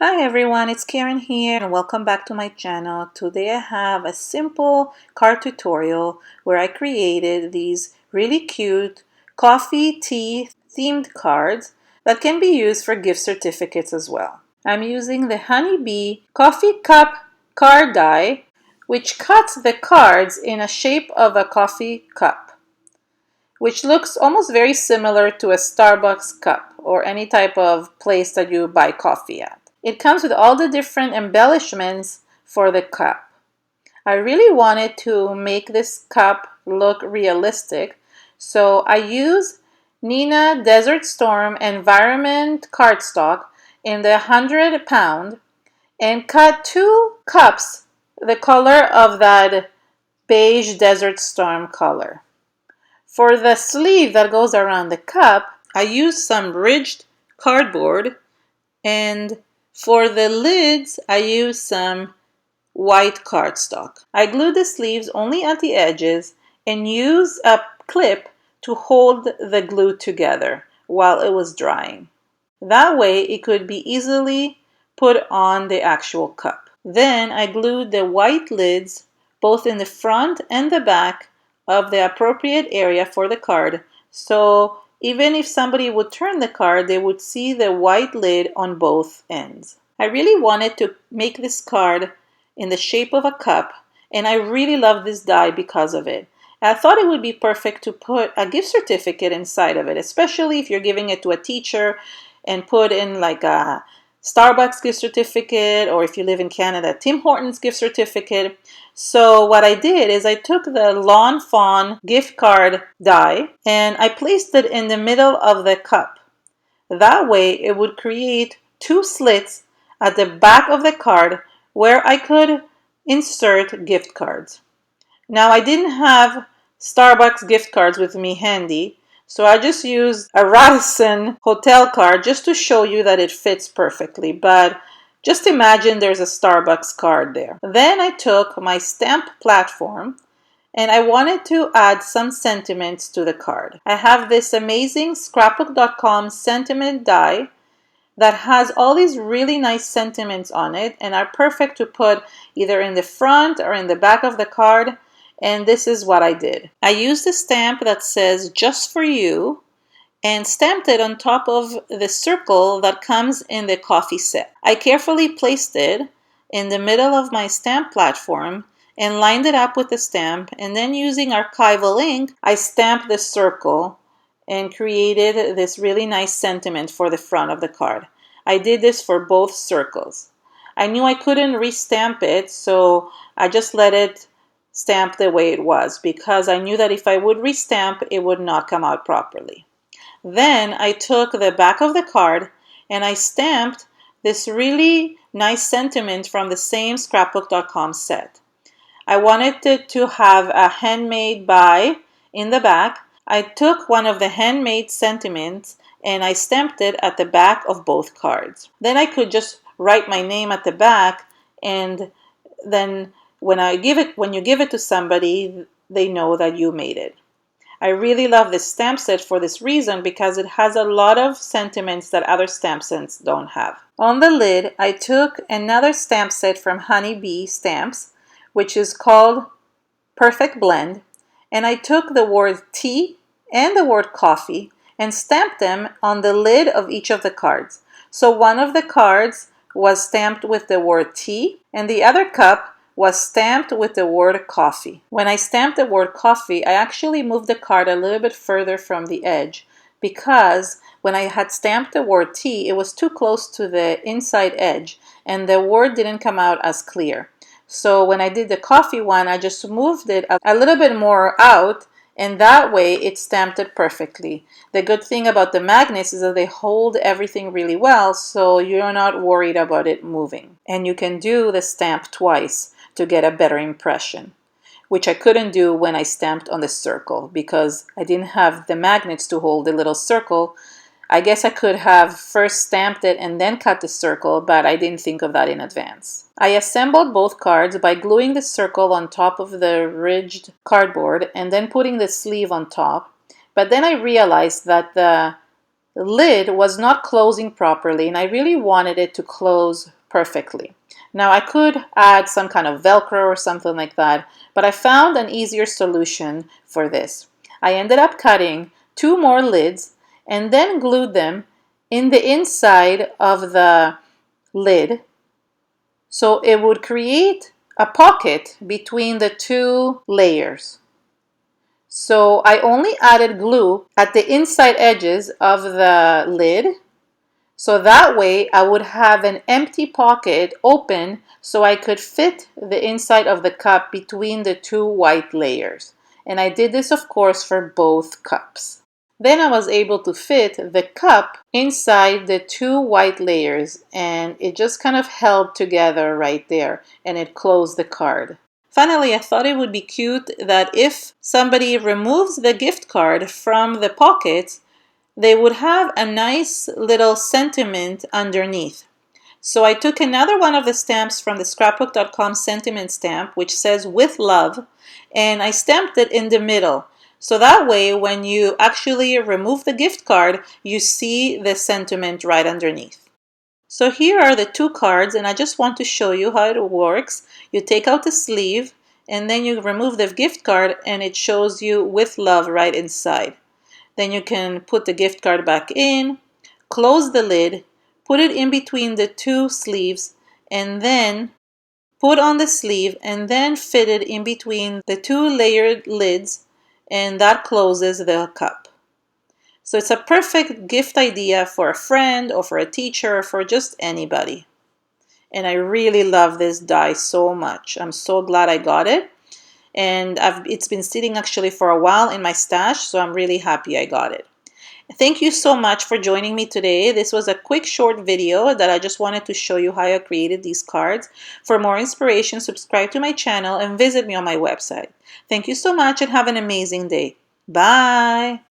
Hi everyone, it's Karen here and welcome back to my channel. Today I have a simple card tutorial where I created these really cute coffee tea themed cards that can be used for gift certificates as well. I'm using the Honeybee coffee cup card die, which cuts the cards in a shape of a coffee cup, which looks almost very similar to a Starbucks cup or any type of place that you buy coffee at. It comes with all the different embellishments for the cup. I really wanted to make this cup look realistic, so I used Neenah Desert Storm Environment cardstock in the 100 pound and cut two cups the color of that beige Desert Storm color. For the sleeve that goes around the cup, I used some ridged cardboard, and for the lids, I used some white cardstock. I glued the sleeves only at the edges and used a clip to hold the glue together while it was drying. That way it could be easily put on the actual cup. Then I glued the white lids both in the front and the back of the appropriate area for the card, so even if somebody would turn the card, they would see the white lid on both ends. I really wanted to make this card in the shape of a cup, and I really love this die because of it. I thought it would be perfect to put a gift certificate inside of it, especially if you're giving it to a teacher, and put in like a Starbucks gift certificate, or if you live in Canada, Tim Hortons gift certificate. So what I did is I took the Lawn Fawn gift card die and I placed it in the middle of the cup. That way it would create two slits at the back of the card where I could insert gift cards. Now I didn't have Starbucks gift cards with me handy, so I just used a Radisson hotel card just to show you that it fits perfectly, but just imagine there's a Starbucks card there. Then I took my stamp platform and I wanted to add some sentiments to the card. I have this amazing scrapbook.com sentiment die that has all these really nice sentiments on it and are perfect to put either in the front or in the back of the card. And this is what I did. I used a stamp that says "Just for You" and stamped it on top of the circle that comes in the coffee set. I carefully placed it in the middle of my stamp platform and lined it up with the stamp, and then using Archival ink, I stamped the circle and created this really nice sentiment for the front of the card. I did this for both circles. I knew I couldn't restamp it, so I just let it stamp the way it was because I knew that if I would restamp, it would not come out properly. Then I took the back of the card and I stamped this really nice sentiment from the same scrapbook.com set. I wanted it to have a handmade by in the back. I took one of the handmade sentiments and I stamped it at the back of both cards. Then I could just write my name at the back, and then when you give it to somebody, they know that you made it. I really love this stamp set for this reason because it has a lot of sentiments that other stamp sets don't have. On the lid, I took another stamp set from Honeybee Stamps, which is called Perfect Blend, and I took the word tea and the word coffee and stamped them on the lid of each of the cards. So one of the cards was stamped with the word tea and the other cup was stamped with the word coffee. When I stamped the word coffee, I actually moved the card a little bit further from the edge because when I had stamped the word tea, it was too close to the inside edge and the word didn't come out as clear. So when I did the coffee one, I just moved it a little bit more out, and that way it stamped it perfectly. The good thing about the magnets is that they hold everything really well, so you're not worried about it moving. And you can do the stamp twice to get a better impression, which I couldn't do when I stamped on the circle because I didn't have the magnets to hold the little circle. I guess I could have first stamped it and then cut the circle, but I didn't think of that in advance. I assembled both cards by gluing the circle on top of the ridged cardboard and then putting the sleeve on top. But then I realized that the lid was not closing properly, and I really wanted it to close perfectly. Now I could add some kind of Velcro or something like that, but I found an easier solution for this. I ended up cutting 2 more lids and then glued them in the inside of the lid, so it would create a pocket between the 2 layers. So I only added glue at the inside edges of the lid, so that way I would have an empty pocket open so I could fit the inside of the cup between the 2 white layers. And I did this, of course, for both cups. Then I was able to fit the cup inside the 2 white layers, and it just kind of held together right there, and it closed the card. Finally, I thought it would be cute that if somebody removes the gift card from the pocket, they would have a nice little sentiment underneath. So I took another one of the stamps from the scrapbook.com sentiment stamp, which says "with love," and I stamped it in the middle. So that way, when you actually remove the gift card, you see the sentiment right underneath. So here are the 2 cards, and I just want to show you how it works. You take out the sleeve, and then you remove the gift card, and it shows you "with love" right inside. Then you can put the gift card back in, close the lid, put it in between the 2 sleeves, and then put on the sleeve and then fit it in between the 2 layered lids, and that closes the cup. So it's a perfect gift idea for a friend or for a teacher or for just anybody. And I really love this die so much. I'm so glad I got it. And it's been sitting actually for a while in my stash, so I'm really happy I got it. Thank you so much for joining me today. This was a quick short video that I just wanted to show you how I created these cards. For more inspiration, subscribe to my channel and visit me on my website. Thank you so much and have an amazing day. Bye!